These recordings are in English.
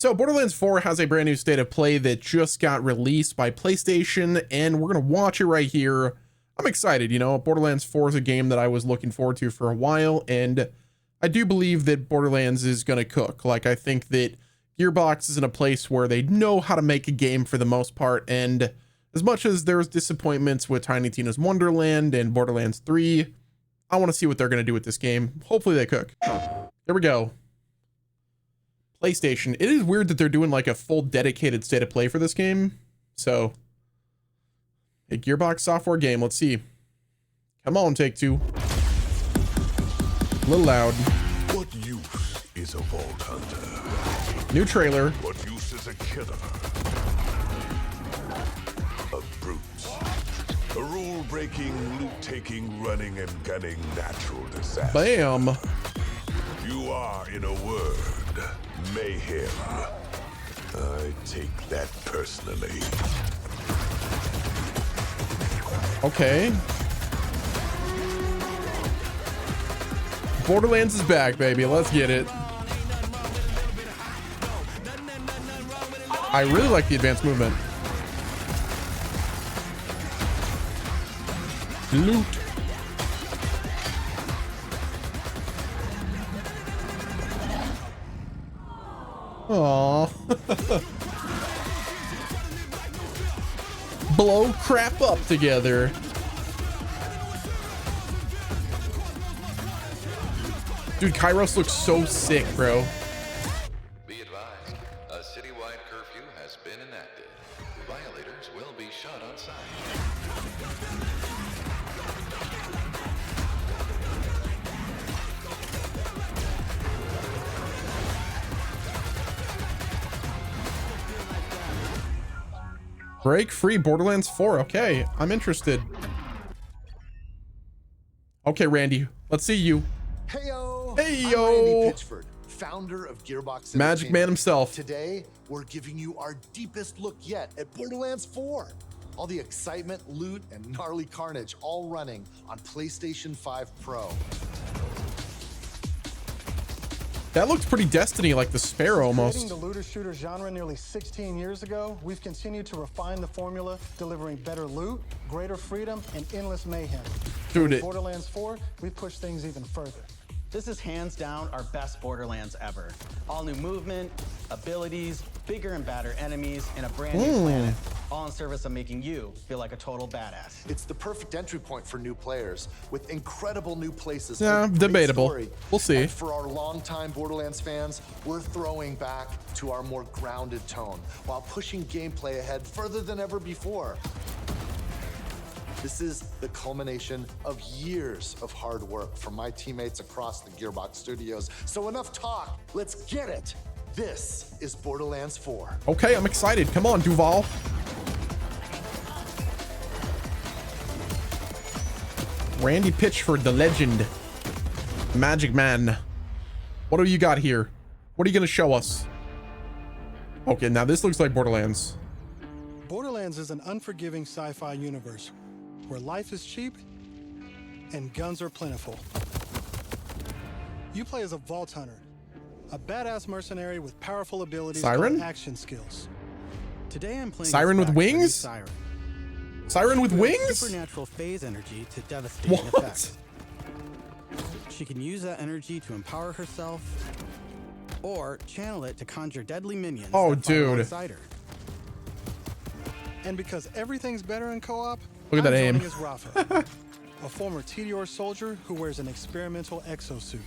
So Borderlands 4 has a brand new state of play that just got released by PlayStation, and we're going to watch it right here. I'm excited, you know. Borderlands 4 is a game that I was looking forward to for a while, and I do believe that Borderlands is going to cook. Like, I think that Gearbox is in a place where they know how to make a game for the most part, and as much as there's disappointments with Tiny Tina's Wonderland and Borderlands 3, I want to see what they're going to do with this game. Hopefully they cook. Here we go. PlayStation. It is weird that they're doing like a full dedicated state of play for this game. So, a Gearbox software game. Let's see. Come on, Take-Two. A little loud. What use is a vault hunter? New trailer. What use is a killer? A brute. A rule-breaking, loot-taking, running and gunning natural disaster. Bam. You are, in a word, mayhem. I take that personally. Okay. Borderlands is back, baby. Let's get it. I really like the advanced movement. Loot. Aww. Blow crap up together. Dude, Kairos looks so sick, bro. Be advised, a citywide curfew has been enacted. Violators will be shot on sight. Break free Borderlands 4. Okay, I'm interested. Okay, Randy, let's see you. Heyo! Heyo! I'm Randy Pitchford, founder of Gearbox Magic Man himself. Today, we're giving you our deepest look yet at Borderlands 4. All the excitement, loot, and gnarly carnage all running on PlayStation 5 Pro. That looks pretty Destiny, like the Sparrow almost. Creating the looter-shooter genre nearly 16 years ago, we've continued to refine the formula, delivering better loot, greater freedom, and endless mayhem. Dude, With Borderlands 4, we push things even further. This is hands down our best Borderlands ever. All new movement, abilities, bigger and badder enemies, and a brand new planet. All in service of making you feel like a total badass. It's the perfect entry point for new players, with incredible new places. Yeah, and great debatable. story. We'll see. And for our longtime Borderlands fans, we're throwing back to our more grounded tone, while pushing gameplay ahead further than ever before. This is the culmination of years of hard work from my teammates across the Gearbox studios. So enough talk, let's get it. This is Borderlands 4. Okay, I'm excited. Come on, Duval. Randy Pitchford, the legend. Magic Man. What do you got here? What are you going to show us? Okay, now this looks like Borderlands. Borderlands is an unforgiving sci-fi universe where life is cheap and guns are plentiful. You play as a vault hunter, a badass mercenary with powerful abilities Siren? and action skills. Today I'm playing Siren with wings? Siren. Siren with wings? Supernatural phase energy to devastating What? effect. She can use that energy to empower herself or channel it to conjure deadly minions. Oh, that fight dude. alongside her. And because everything's better in co-op, Look at that I'm aim. joining as Rafa, a former TDR soldier who wears an experimental exosuit.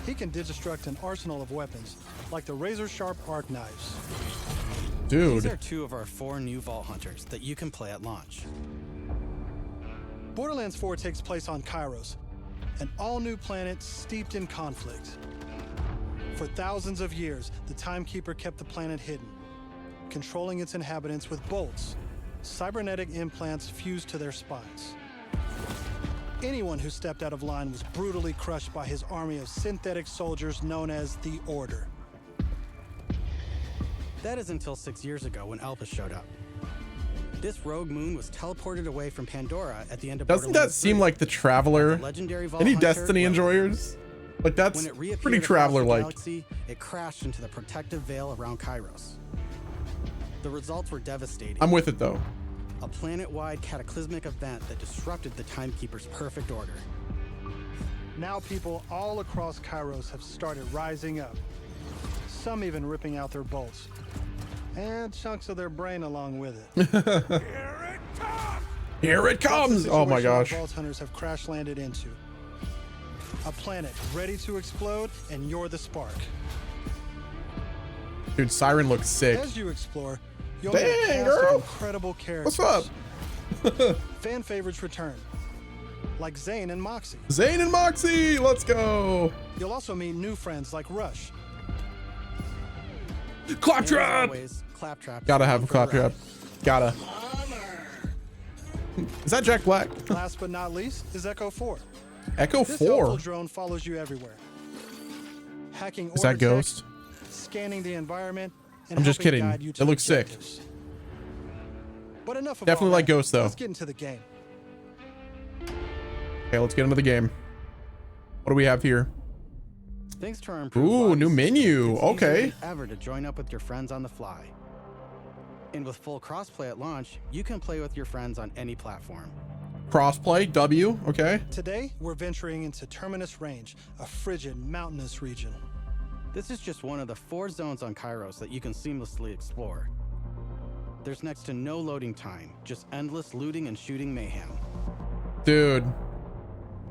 He can digistruct an arsenal of weapons, like the razor-sharp arc knives. Dude. These are 2 of our 4 new Vault Hunters that you can play at launch. Borderlands 4 takes place on Kairos, an all-new planet steeped in conflict. For thousands of years, the Timekeeper kept the planet hidden, controlling its inhabitants with bolts, cybernetic implants fused to their spines. Anyone who stepped out of line was brutally crushed by his army of synthetic soldiers known as the Order. That is until 6 years ago when Elpis showed up. This rogue moon was teleported away from Pandora at the end of Doesn't that Borderlands seem 3. like the Traveler? The legendary Vault Any Hunter Destiny was- enjoyers? Like, that's When it reappeared pretty across Traveler the like. galaxy, it crashed into the protective veil around Kairos. The results were devastating. I'm with it though. A planet-wide cataclysmic event that disrupted the Timekeeper's perfect order. Now people all across Kairos have started rising up. Some even ripping out their bolts. And chunks of their brain along with it. Here it That's the comes. Oh my situation our gosh. Vault Hunters have crash landed into. A planet ready to explode, and you're the spark. Dude, Siren looks sick. As you explore, you'll Dang, meet a cast girl. of incredible characters. What's up? Fan favorites return, like Zane and Moxie. Zane and Moxie, let's go. You'll also meet new friends like Rush. And as Claptrap. always, Claptrap. Gotta is have a on for the Claptrap. ride. Gotta. Is that Jack Black? Last but not least is Echo 4. Echo This helpful 4. drone follows you everywhere. Hacking Is that order tech, Ghost? scanning the environment, and I'm just helping kidding. guide you It to looks sick. objectives. But enough of Definitely all like that. Ghost, though. Let's get into the game. Okay, let's get into the game. What do we have here? Thanks to our improved Ooh, lobby new system, menu. it's easier Okay. than ever to join up with your friends on the fly. And with full crossplay at launch, you can play with your friends on any platform. Crossplay, W. Okay. Today, we're venturing into Terminus Range, a frigid, mountainous region. This is just one of the 4 zones on Kairos that you can seamlessly explore. There's next to no loading time, just endless looting and shooting mayhem. Dude.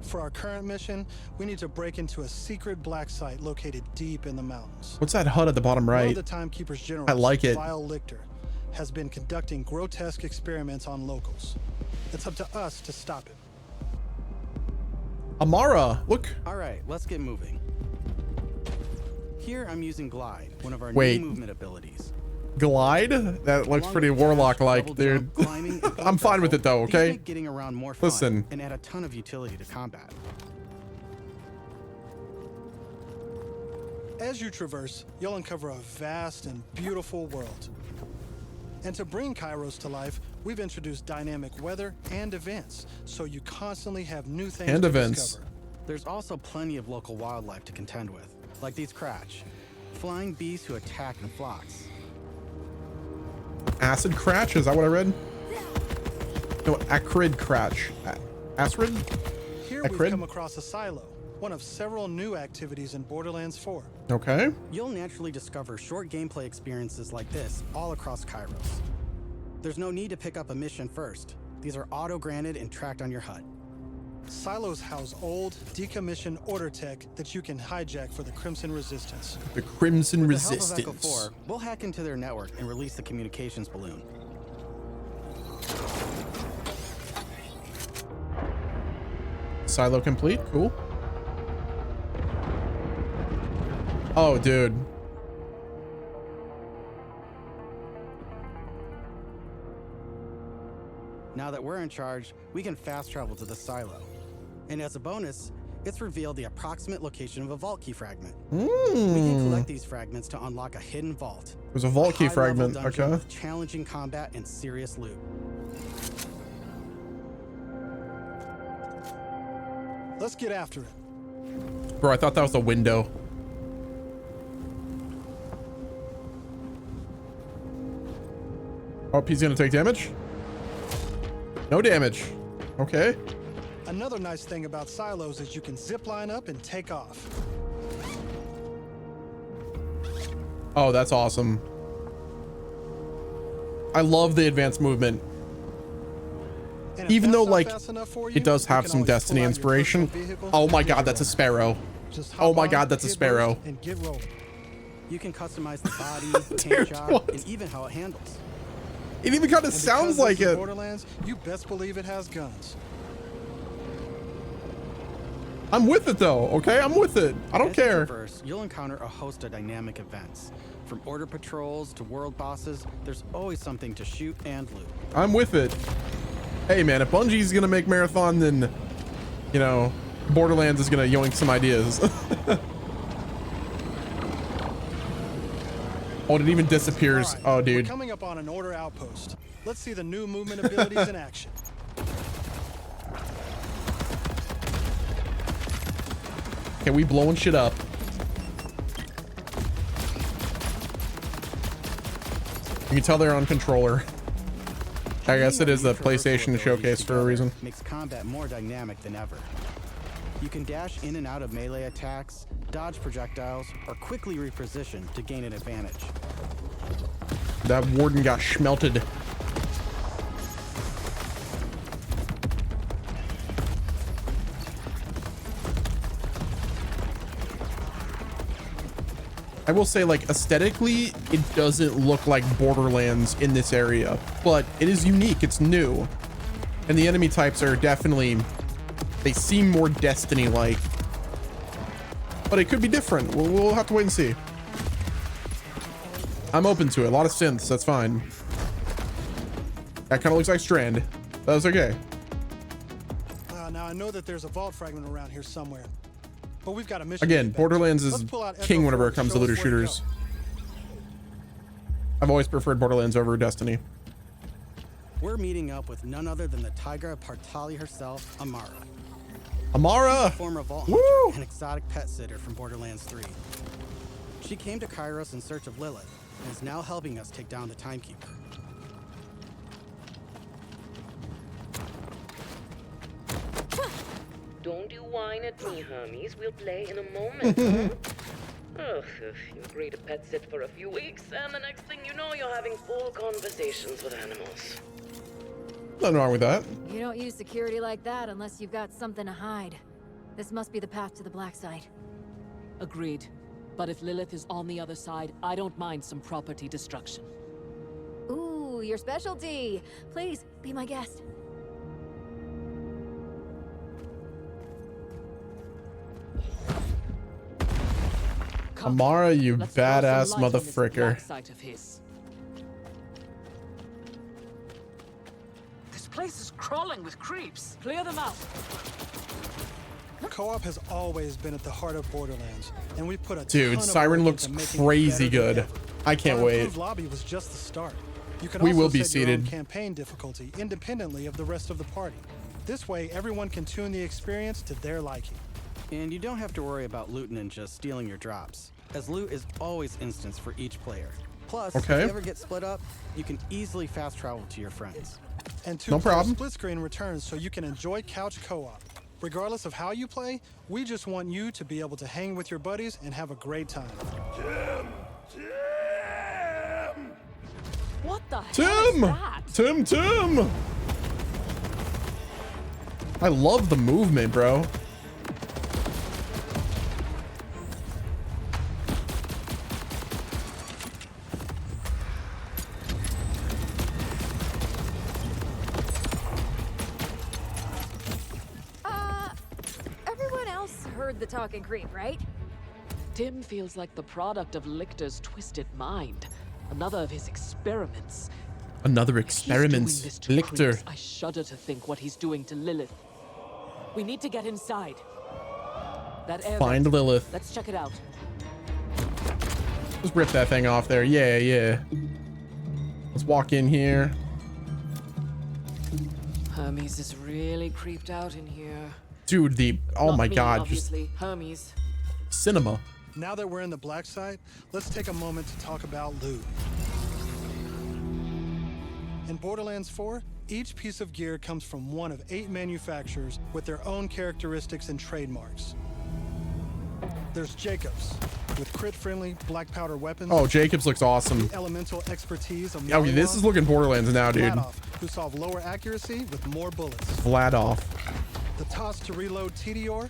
For our current mission, we need to break into a secret black site located deep in the mountains. What's that HUD at the bottom One right? of the Timekeeper's generals, I like it. Vile Lichter, has been conducting grotesque experiments on locals. It's up to us to stop him. Amara, look. All right, let's get moving. Here I'm using Glide, one of our Wait. new movement abilities. Glide? That looks Along pretty with dash, Warlock-like, double dude. jump, climbing, and I'm fine with vessel, it though, these okay? make getting around more fun Listen. and add a ton of utility to combat. As you traverse, you'll uncover a vast and beautiful world. And to bring Kairos to life, we've introduced dynamic weather and events, so you constantly have new things And to events. discover. There's also plenty of local wildlife to contend with, like these Cratch, flying beasts who attack in flocks. Acid Cratch? Is that what I read? No, Acrid Cratch. Acrid? Here Acrid? we've come across a silo, one of several new activities in Borderlands 4. Okay. You'll naturally discover short gameplay experiences like this all across Kairos. There's no need to pick up a mission first. These are auto-granted and tracked on your HUD. Silos house old, decommissioned order tech that you can hijack for the Crimson Resistance. The Crimson With the help of Echo Resistance. 4, we'll hack into their network and release the communications balloon. Silo complete. Cool. Oh, dude. Now that we're in charge, we can fast travel to the silo. And as a bonus, it's revealed the approximate location of a vault key fragment. We can collect these fragments to unlock a hidden vault. There's a vault key high-level fragment. dungeon Okay. with challenging combat and serious loot. Let's get after it. Bro, I thought that was the window. Oh, he's gonna take damage? No damage. Okay. Another nice thing about silos is you can zip line up and take off. Oh, that's awesome. I love the advanced movement. And if Even that's though, not like, fast enough for you, it does you have can some always pull Destiny out your inspiration. personal vehicle Oh my and god, get that's a rolling. sparrow. Just Oh hop my on, god, that's a hit sparrow. boost, and get rolling. You can customize the body, paint Dude, job, what? and even how it handles. It even kind of And sounds because like this is it. Borderlands, you best believe it has guns. I'm with it though, okay? I'm with it. I don't As you care. traverse, you'll encounter a host of dynamic events. From order patrols to world bosses, there's always something to shoot and loot. I'm with it. Hey man, if Bungie's gonna make Marathon, then, you know, Borderlands is gonna yoink some ideas. Oh, it even disappears. All right, Oh, we're dude. coming up on an order outpost. Let's see the new movement abilities in action. Okay, we blowing shit up. You can tell they're on controller. I guess it is the PlayStation showcase for a reason. Makes combat more dynamic than ever. You can dash in and out of melee attacks, dodge projectiles, or quickly reposition to gain an advantage. That warden got schmelted. I will say, like, aesthetically, it doesn't look like Borderlands in this area, but it is unique. It's new. And the enemy types are definitely, they seem more Destiny-like, but it could be different. We'll have to wait and see. I'm open to it. A lot of synths. That's fine. That kind of looks like Strand. That's okay. Now I know that there's a vault fragment around here somewhere, but we've got a mission. Again, Borderlands is king whenever it comes to looter shooters. I've always preferred Borderlands over Destiny. We're meeting up with none other than the Tigra Partali herself, Amara. Amara! Former vault Woo! hunter and exotic pet sitter from Borderlands 3. She came to Kairos in search of Lilith and is now helping us take down the Timekeeper. Don't you whine at me, Hermes. We'll play in a moment. Huh? Ugh, you agree to pet sit for a few weeks, and the next thing you know, you're having full conversations with animals. Nothing wrong with that. You don't use security like that unless you've got something to hide. This must be the path to the black side. Agreed. But if Lilith is on the other side, I don't mind some property destruction. Ooh, your specialty. Please, be my guest. Amara, you Let's throw badass some light on this motherfricker. black site of his. This place is crawling with creeps. Clear them out. Co-op has always been at the heart of Borderlands, and we put a ton Dude, of Siren work looks into making it crazy better than good. ever. I can't Our wait. improved lobby was just the start. You can We also will be set your own seated. campaign difficulty independently of the rest of the party. This way, everyone can tune the experience to their liking. And you don't have to worry about loot ninjas stealing your drops, as loot is always instanced for each player. Plus, if you ever get split up, you can easily fast travel to your friends. And No problem. split screen returns so you can enjoy couch co-op. Regardless of how you play, we just want you to be able to hang with your buddies and have a great time. What the hell is that? Tim! I love the movement, bro. Everyone else heard the talking creep, right? Tim feels like the product of Lictor's twisted mind. Another of his experiments. Another If he's doing experiment. this to Lictor. creeps, I shudder to think what he's doing to Lilith. We need to get inside. That air Find vent. Lilith. Let's check it out. Let's rip that thing off there. Yeah. Let's walk in here. Hermes is really creeped out in here. Dude, oh Not my me, god, just obviously. Hermes. cinema. Now that we're in the black site, let's take a moment to talk about loot. In Borderlands 4, each piece of gear comes from one of 8 manufacturers with their own characteristics and trademarks. There's Jacobs, with crit-friendly black powder weapons. Oh, Jacobs looks awesome. The elemental expertise of Oh, this is looking Borderlands now, dude. Vladoff, who solve lower accuracy with more bullets. Vladoff. The toss to reload Tedior,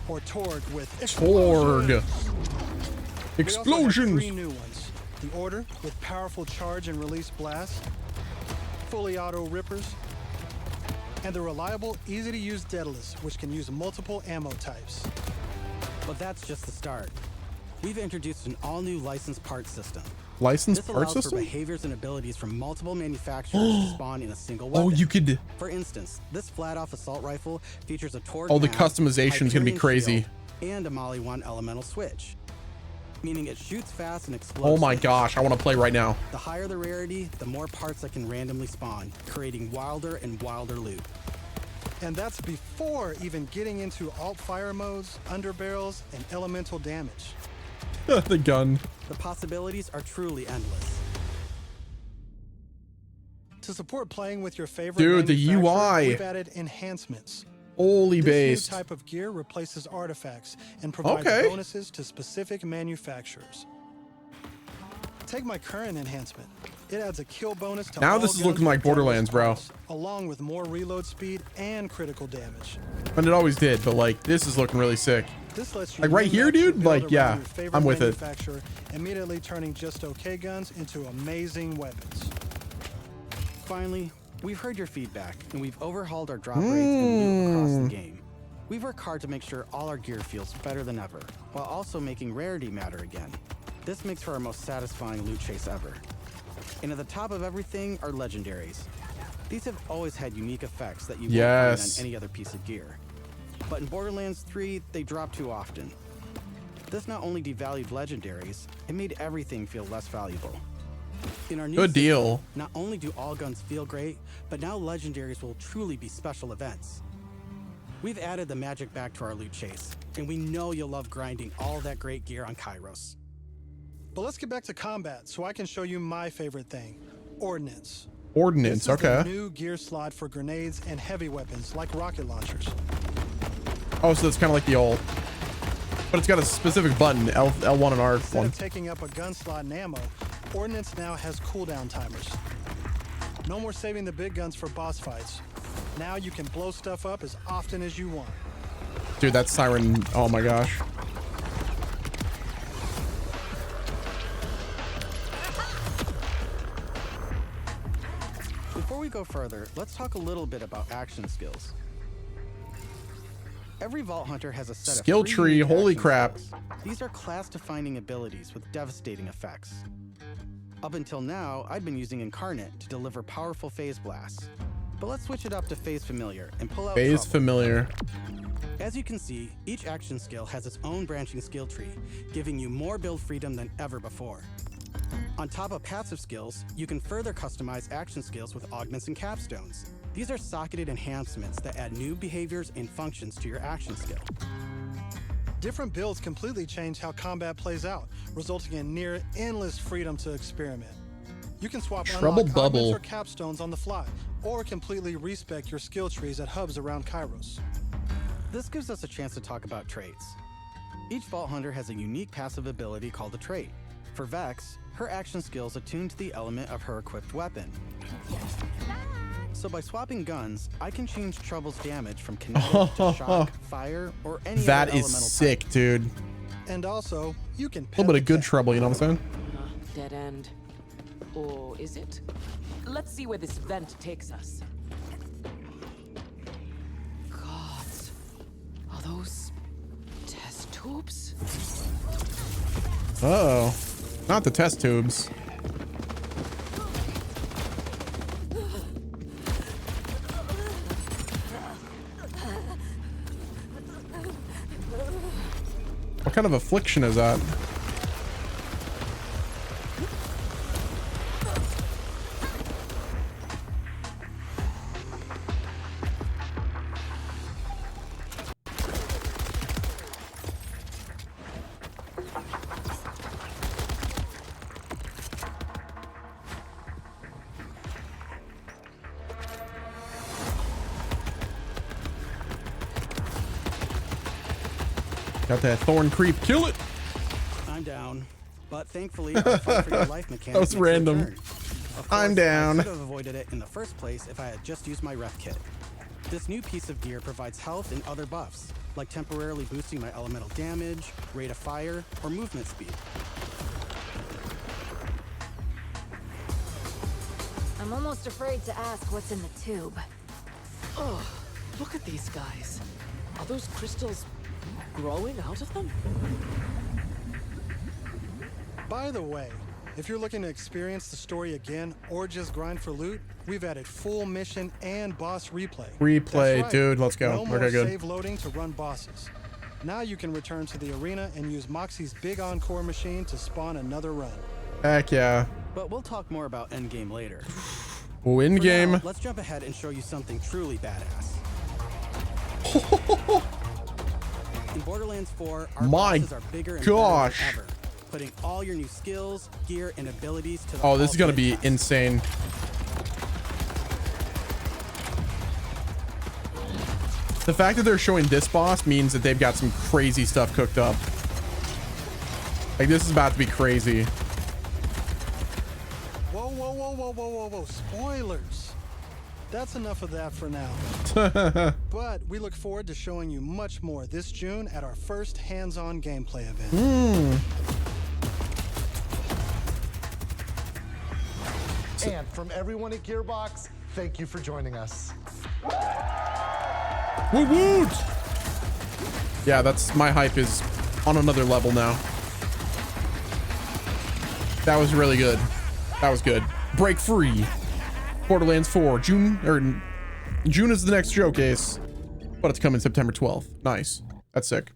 or Torg with Torg. We also have Explosions. 3 new ones. The Order with powerful charge and release blasts, fully auto rippers, and the reliable, easy-to-use Daedalus, which can use multiple ammo types. But that's just the start. We've introduced an all-new licensed part system. Licensed This part allows system? for behaviors and abilities from multiple manufacturers to spawn in a single weapon. Oh, you could. For instance, this flat-off assault rifle features a Torg Oh, the mag, customization is gonna be Hyperion crazy. shield, and a Molly 1 elemental switch, meaning it shoots fast and explodes. Oh my things. gosh, I want to play right now. The higher the rarity, the more parts that can randomly spawn, creating wilder and wilder loot. And that's before even getting into alt fire modes, underbarrels, and elemental damage. The gun. The possibilities are truly endless. To support playing with your favorite Dude, the manufacturer, UI. we've added enhancements. Holy This based. new type of gear replaces artifacts and provides Okay. bonuses to specific manufacturers. Take my current enhancement. It adds a kill bonus to Now all this is guns looking like with Devil's Borderlands, bro. Pulse, along with more reload speed and critical damage. And it always did, but like this is looking really sick. This lets you Like right here, min-max your dude? build Like, around yeah, your favorite I'm with it. manufacturer, immediately turning just okay guns into amazing weapons. Finally, we've heard your feedback, and we've overhauled our drop rates and loot across the game. We've worked hard to make sure all our gear feels better than ever, while also making rarity matter again. This makes for our most satisfying loot chase ever. And at the top of everything are legendaries. These have always had unique effects that you won't find on any other piece of gear. But in Borderlands 3, they drop too often. This not only devalued legendaries, it made everything feel less valuable. In our new Good system, deal. not only do all guns feel great, but now legendaries will truly be special events. We've added the magic back to our loot chase, and we know you'll love grinding all that great gear on Kairos. But let's get back to combat so I can show you my favorite thing, Ordnance. Ordnance, This is okay. the new gear slot for grenades and heavy weapons like rocket launchers. Oh, so it's kind of like the old, but it's got a specific button, L1 and R1. Instead of taking up a gun slot and ammo, Ordnance now has cooldown timers. No more saving the big guns for boss fights. Now you can blow stuff up as often as you want. Dude, that siren, oh my gosh. Before we go further, let's talk a little bit about action skills. Every Vault Hunter has a set Skill of 3 tree, unique holy action crap. skills. These are class-defining abilities with devastating effects. Up until now, I'd been using Incarnate to deliver powerful phase blasts. But let's switch it up to Phase Familiar and pull out Phase Trouble. Familiar. As you can see, each action skill has its own branching skill tree, giving you more build freedom than ever before. On top of passive skills, you can further customize action skills with augments and capstones. These are socketed enhancements that add new behaviors and functions to your action skill. Different builds completely change how combat plays out, resulting in near endless freedom to experiment. You can swap Trouble unlock bubble. augments or capstones on the fly, or completely respec your skill trees at hubs around Kairos. This gives us a chance to talk about traits. Each Vault Hunter has a unique passive ability called a trait. For Vex, her action skills attune to the element of her equipped weapon. So by swapping guns, I can change Trouble's damage from kinetic to shock, fire, or any That other is elemental sick, type. dude. And also, you can A little bit of good trouble, you know what I'm saying? Dead end. Or is it? Let's see where this vent takes us. Gods. Are those test tubes? Uh-oh. Not the test tubes. What kind of affliction is that? Got that thorn creep. Kill it. I'm down. But thankfully, our fight for your life mechanic That was makes a random. return. Of I'm course, down. I could have avoided it in the first place if I had just used my ref kit. This new piece of gear provides health and other buffs, like temporarily boosting my elemental damage, rate of fire, or movement speed. I'm almost afraid to ask what's in the tube. Oh, look at these guys. Are those crystals growing out of them? By the way, if you're looking to experience the story again or just grind for loot, we've added full mission and boss replay. Replay, That's right. dude. Let's go. No more Okay, good. save loading to run bosses. Now you can return to the arena and use Moxie's big encore machine to spawn another run. Heck yeah. But we'll talk more about endgame later. Ooh, in For game. now, let's jump ahead and show you something truly badass. In Borderlands 4, our My bosses are bigger and gosh. better than ever, putting all your new skills, gear, and abilities to the Oh, this is gonna ultimate be test. insane. The fact that they're showing this boss means that they've got some crazy stuff cooked up. Like, this is about to be crazy. Whoa, whoa, whoa, whoa, whoa, whoa, whoa. Spoilers. That's enough of that for now. But we look forward to showing you much more this June at our first hands-on gameplay event. And from everyone at Gearbox, thank you for joining us. Woot woot! Yeah, that's my hype is on another level now. That was really good. That was good. Break free. Borderlands 4, June is the next showcase, but it's coming September 12th. Nice. That's sick.